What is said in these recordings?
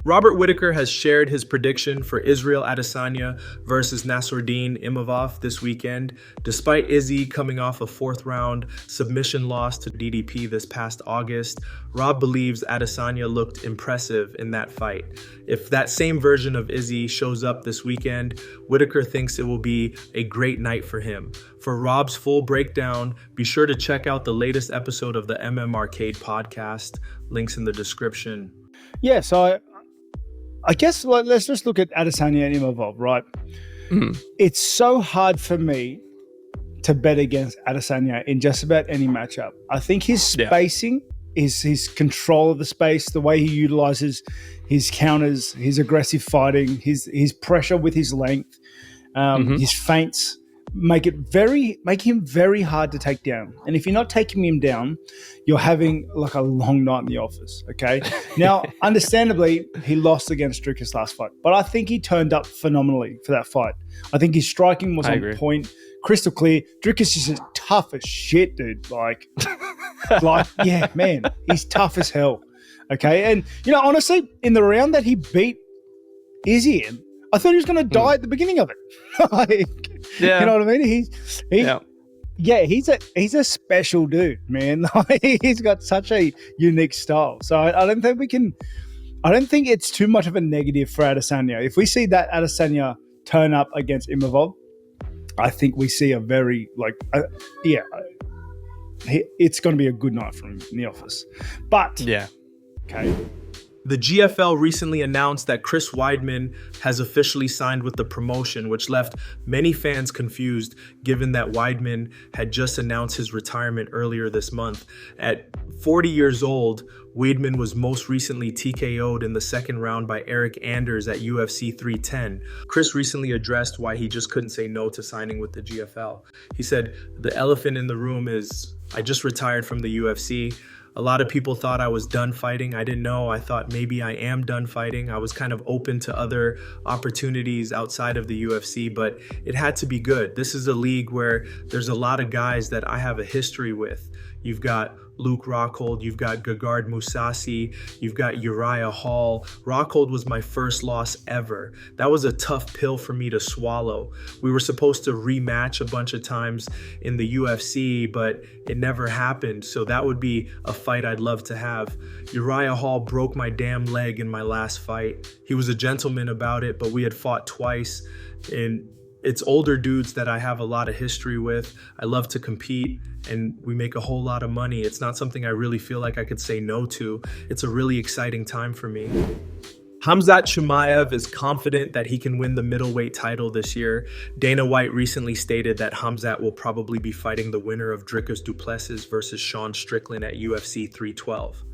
Robert Whittaker has shared his prediction for Israel Adesanya versus Nassourdine Imavov this weekend. Despite Izzy coming off a fourth-round submission loss to DDP this past August, Rob believes Adesanya looked impressive in that fight. If that same version of Izzy shows up this weekend, Whittaker thinks it will be a great night for him. For Rob's full breakdown, be sure to check out the latest episode of the MM Arcade podcast. Links in the description. Yeah, so I guess let's just look at Adesanya and Imavov, right? It's so hard for me to bet against Adesanya in just about any matchup. I think his spacing is his control of the space, the way he utilizes his counters, his aggressive fighting, his pressure with his length, his feints make him very hard to take down. And if you're not taking him down, you're having like a long night in the office. Okay. Now, understandably, he lost against Dricus last fight, but I think he turned up phenomenally for that fight. I think his striking was on point, crystal clear. Dricus is just tough as shit, dude. Like, yeah, man, he's tough as hell. Okay. And, honestly, in the round that he beat Izzy in, I thought he was going to die at the beginning of it. You know what I mean? He's a special dude, man. He's got such a unique style. So I don't think it's too much of a negative for Adesanya. If we see that Adesanya turn up against Imavov, I think we see a very it's going to be a good night for him in the office. But okay. The GFL recently announced that Chris Weidman has officially signed with the promotion, which left many fans confused given that Weidman had just announced his retirement earlier this month. At 40 years old, Weidman was most recently TKO'd in the second round by Eric Anders at UFC 310. Chris recently addressed why he just couldn't say no to signing with the GFL. He said, "The elephant in the room is I just retired from the UFC. A lot of people thought I was done fighting. I didn't know. I thought maybe I am done fighting. I was kind of open to other opportunities outside of the UFC, but it had to be good. This is a league where there's a lot of guys that I have a history with. You've got Luke Rockhold, you've got Gegard Mousasi, you've got Uriah Hall. Rockhold was my first loss ever. That was a tough pill for me to swallow. We were supposed to rematch a bunch of times in the UFC, but it never happened. So that would be a fight I'd love to have. Uriah Hall broke my damn leg in my last fight. He was a gentleman about it, but we had fought twice. And it's older dudes that I have a lot of history with. I love to compete and we make a whole lot of money. It's not something I really feel like I could say no to. It's a really exciting time for me." Khamzat Chimaev is confident that he can win the middleweight title this year. Dana White recently stated that Khamzat will probably be fighting the winner of Dricus Du Plessis versus Sean Strickland at UFC 312.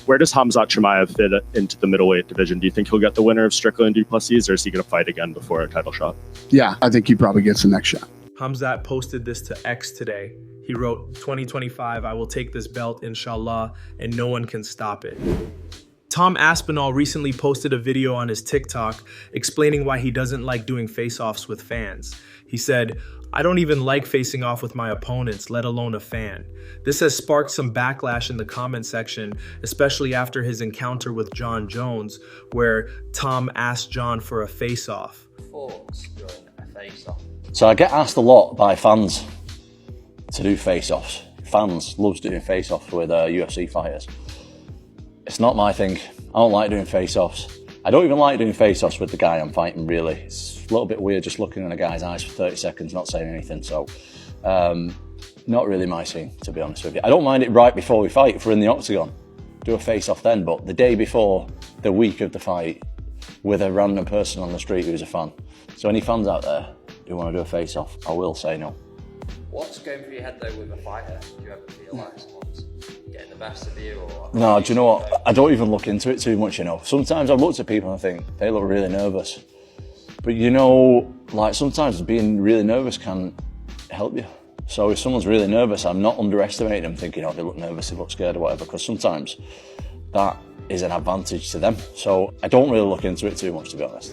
Where does Khamzat Chimaev fit into the middleweight division? Do you think he'll get the winner of Strickland Du Plessis, or is he going to fight again before a title shot? Yeah, I think he probably gets the next shot. Khamzat posted this to X today. He wrote, "2025, I will take this belt, inshallah, and no one can stop it." Tom Aspinal recently posted a video on his TikTok explaining why he doesn't like doing face-offs with fans. He said, "I don't even like facing off with my opponents, let alone a fan." This has sparked some backlash in the comment section, especially after his encounter with John Jones, where Tom asked John for a face-off. Thoughts during a face-off? So I get asked a lot by fans to do face-offs. Fans love doing face-offs with UFC fighters. It's not my thing. I don't like doing face-offs. I don't even like doing face-offs with the guy I'm fighting, really. It's a little bit weird just looking in a guy's eyes for 30 seconds, not saying anything. So, not really my scene, to be honest with you. I don't mind it right before we fight, if we're in the octagon. Do a face-off then, but the day before, the week of the fight, with a random person on the street who's a fan. So any fans out there who want to do a face-off, I will say no. What's going through your head though with a fighter? Do you ever feel like someone's getting the best of you? Or no, do you know what? I don't even look into it too much, you know. Sometimes I've looked at people and I think, they look really nervous. But you know, like sometimes being really nervous can help you. So if someone's really nervous, I'm not underestimating them thinking, oh, they look nervous, they look scared or whatever, because sometimes that is an advantage to them. So I don't really look into it too much, to be honest.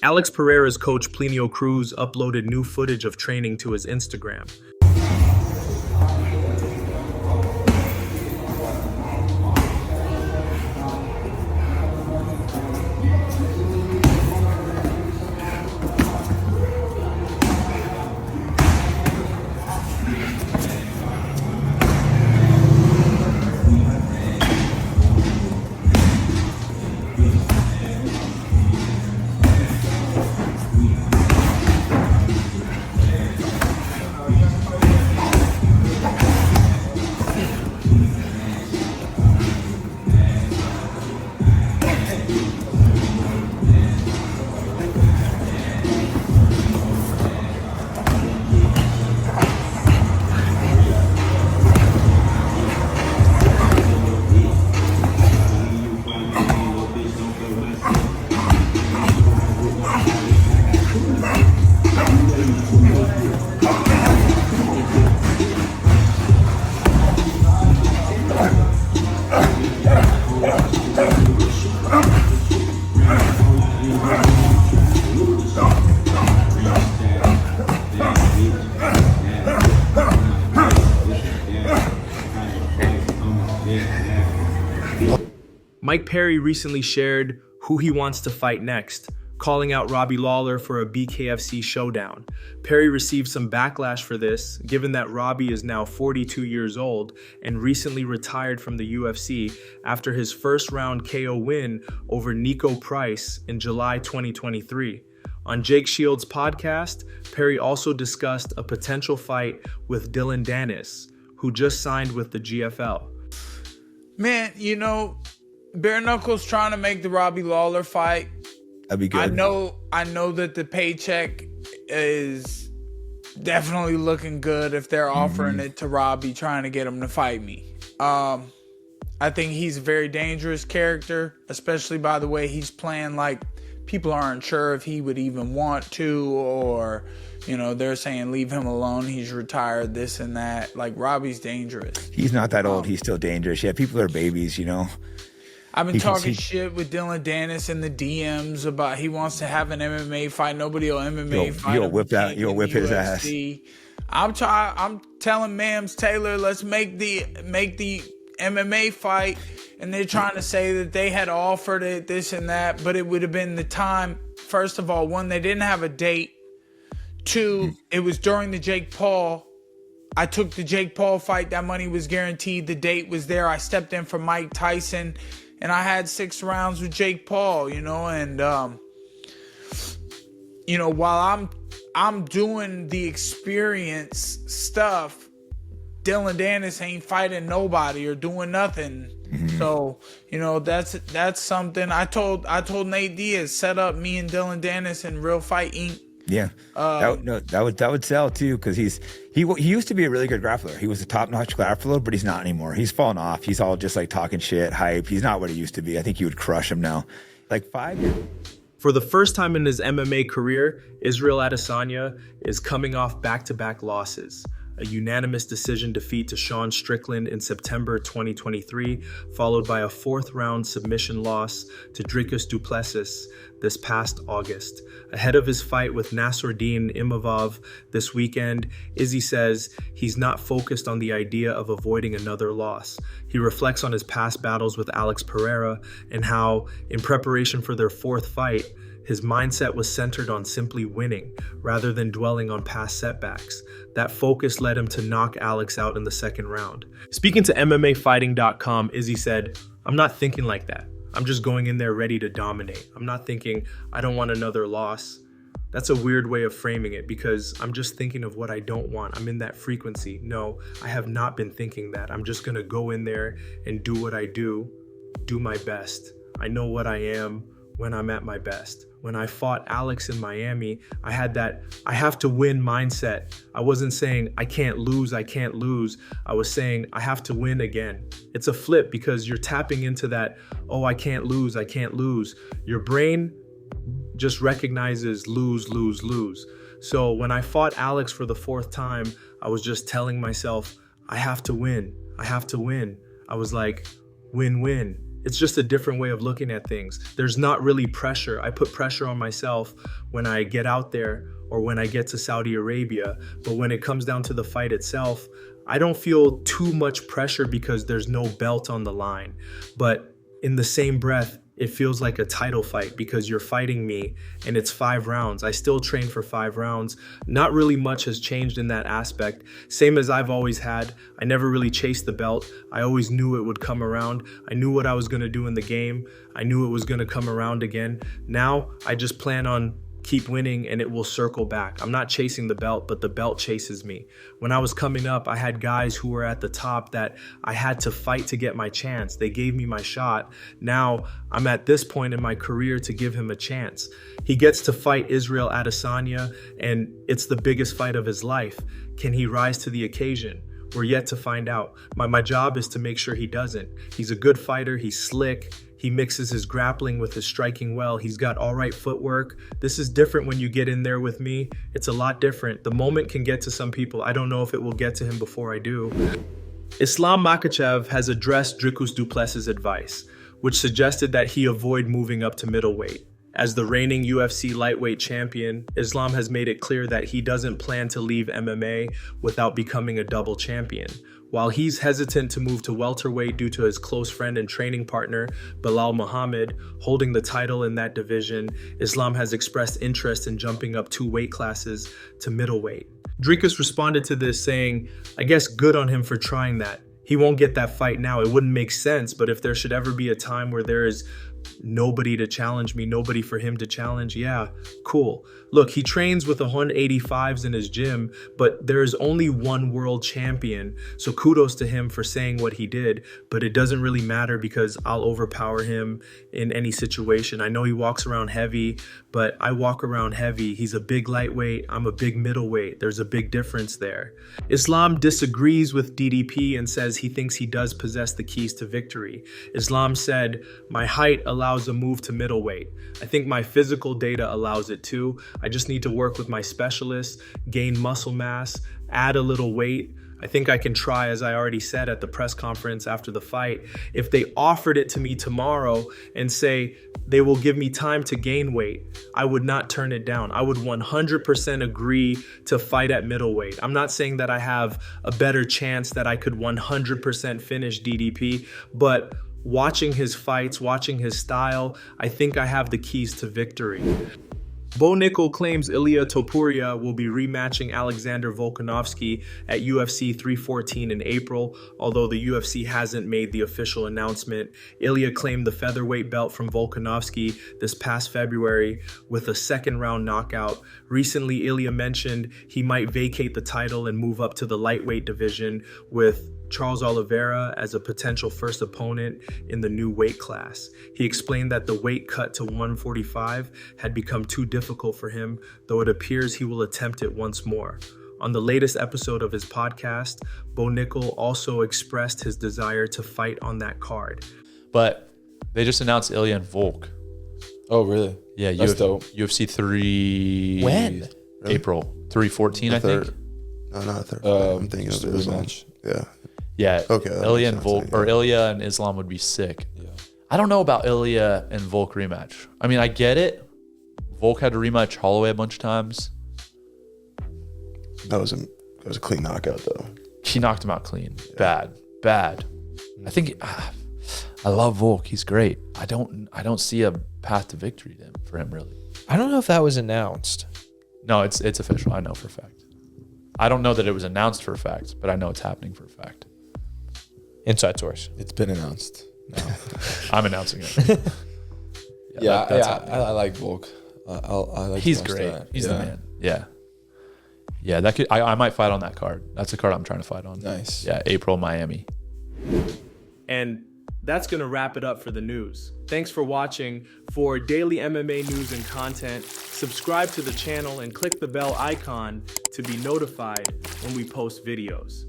Alex Pereira's coach Plinio Cruz uploaded new footage of training to his Instagram. Mike Perry recently shared who he wants to fight next, calling out Robbie Lawler for a BKFC showdown. Perry received some backlash for this, given that Robbie is now 42 years old and recently retired from the UFC after his first round KO win over Nico Price in July 2023. On Jake Shields' podcast, Perry also discussed a potential fight with Dillon Danis, who just signed with the GFL. Man, you know, Bare Knuckles trying to make the Robbie Lawler fight. That'd be good. I know that the paycheck is definitely looking good if they're offering it to Robbie, trying to get him to fight me. I think he's a very dangerous character, especially by the way he's playing. Like, people aren't sure if he would even want to, or, you know, they're saying leave him alone, he's retired, this and that. Like, Robbie's dangerous. He's not that old. He's still dangerous. Yeah, people are babies, you know. I've been talking shit with Dillon Danis in the DMs about he wants to have an MMA fight. Nobody will MMA fight. You'll whip that. You'll whip his ass. I'm telling Mams Taylor, let's make the MMA fight, and they're trying to say that they had offered it, this and that, but it would have been the time. First of all, one, they didn't have a date. Two, it was during the Jake Paul. I took the Jake Paul fight. That money was guaranteed. The date was there. I stepped in for Mike Tyson, and I had 6 rounds with Jake Paul, you know, and you know, while I'm doing the experience stuff, Dillon Danis ain't fighting nobody or doing nothing. So, you know, that's something I told Nate Diaz, set up me and Dillon Danis in Real Fight Inc. Yeah, that would sell too, because he used to be a really good grappler. He was a top-notch grappler, but he's not anymore. He's fallen off. He's all just like talking shit, hype. He's not what he used to be. I think he would crush him now. Like 5 years. For the first time in his MMA career, Israel Adesanya is coming off back-to-back losses. A unanimous decision defeat to Sean Strickland in September 2023, followed by a 4th-round submission loss to Dricus Du Plessis this past August. Ahead of his fight with Nassourdine Imavov this weekend, Izzy says he's not focused on the idea of avoiding another loss. He reflects on his past battles with Alex Pereira and how, in preparation for their 4th fight, his mindset was centered on simply winning rather than dwelling on past setbacks. That focus led him to knock Alex out in the 2nd round. Speaking to MMAfighting.com, Izzy said, "I'm not thinking like that. I'm just going in there ready to dominate. I'm not thinking, I don't want another loss." That's a weird way of framing it, because I'm just thinking of what I don't want. I'm in that frequency. No, I have not been thinking that. I'm just gonna go in there and do what I do my best. I know what I am when I'm at my best. When I fought Alex in Miami, I had that I have to win mindset. I wasn't saying I can't lose. I was saying I have to win again. It's a flip, because you're tapping into that, oh, I can't lose. Your brain just recognizes lose. So when I fought Alex for the 4th time, I was just telling myself, I have to win. I was like, win. It's just a different way of looking at things. There's not really pressure. I put pressure on myself when I get out there or when I get to Saudi Arabia. But when it comes down to the fight itself, I don't feel too much pressure because there's no belt on the line. But in the same breath, it feels like a title fight because you're fighting me and it's 5 rounds. I still train for 5 rounds. Not really much has changed in that aspect. Same as I've always had. I never really chased the belt. I always knew it would come around. I knew what I was gonna do in the game. I knew it was gonna come around again. Now I just plan on keep winning and it will circle back. I'm not chasing the belt, but the belt chases me. When I was coming up, I had guys who were at the top that I had to fight to get my chance. They gave me my shot. Now I'm at this point in my career to give him a chance. He gets to fight Israel Adesanya, and it's the biggest fight of his life. Can he rise to the occasion? We're yet to find out. My job is to make sure he doesn't. He's a good fighter. He's slick. He mixes his grappling with his striking well. He's got all right footwork. This is different when you get in there with me. It's a lot different. The moment can get to some people. I don't know if it will get to him before I do. Islam Makhachev has addressed Dricus Du Plessis' advice, which suggested that he avoid moving up to middleweight. As the reigning UFC lightweight champion, Islam has made it clear that he doesn't plan to leave MMA without becoming a double champion. While he's hesitant to move to welterweight due to his close friend and training partner, Belal Muhammad, holding the title in that division, Islam has expressed interest in jumping up 2 weight classes to middleweight. Dricus responded to this saying, I guess good on him for trying that. He won't get that fight now. It wouldn't make sense, but if there should ever be a time where there is nobody to challenge me, nobody for him to challenge, yeah, cool. Look, he trains with 185s in his gym, but there is only one world champion, so kudos to him for saying what he did, but it doesn't really matter because I'll overpower him in any situation. I know he walks around heavy, but I walk around heavy. He's a big lightweight, I'm a big middleweight. There's a big difference there. Islam disagrees with DDP and says he thinks he does possess the keys to victory. Islam said, my height allows a move to middleweight. I think my physical data allows it too. I just need to work with my specialists, gain muscle mass, add a little weight. I think I can try, as I already said at the press conference after the fight. If they offered it to me tomorrow and say they will give me time to gain weight, I would not turn it down. I would 100% agree to fight at middleweight. I'm not saying that I have a better chance that I could 100% finish DDP, but watching his fights, watching his style, I think I have the keys to victory. Bo Nickal claims Ilia Topuria will be rematching Alexander Volkanovski at UFC 314 in April, although the UFC hasn't made the official announcement. Ilia claimed the featherweight belt from Volkanovski this past February with a second-round knockout. Recently, Ilia mentioned he might vacate the title and move up to the lightweight division with Charles Oliveira as a potential first opponent in the new weight class. He explained that the weight cut to 145 had become too difficult for him, though it appears he will attempt it once more. On the latest episode of his podcast, Bo Nickal also expressed his desire to fight on that card. But they just announced Ilya and Volk. Oh, really? Yeah, That's dope. UFC 3... When? Really? April 314, I think. No, not a third. I'm thinking of the rematch. Yeah. Yeah. Okay. Ilya and Volk, or Ilya and Islam would be sick. Yeah. I don't know about Ilya and Volk rematch. I mean, I get it. Volk had to rematch Holloway a bunch of times. That was a clean knockout though. He knocked him out clean. Yeah. Bad. I think I love Volk. He's great. I don't see a path to victory then for him really. I don't know if that was announced. No, it's official. I know for a fact. I don't know that it was announced for a fact, but I know it's happening for a fact. Inside source. It's been announced. No. I'm announcing it. I like Volk. I like. He's great. He's the man. Yeah. That could. I might fight on that card. That's the card I'm trying to fight on. Nice. Yeah, April, Miami. And that's going to wrap it up for the news. Thanks for watching. For daily MMA news and content, subscribe to the channel and click the bell icon to be notified when we post videos.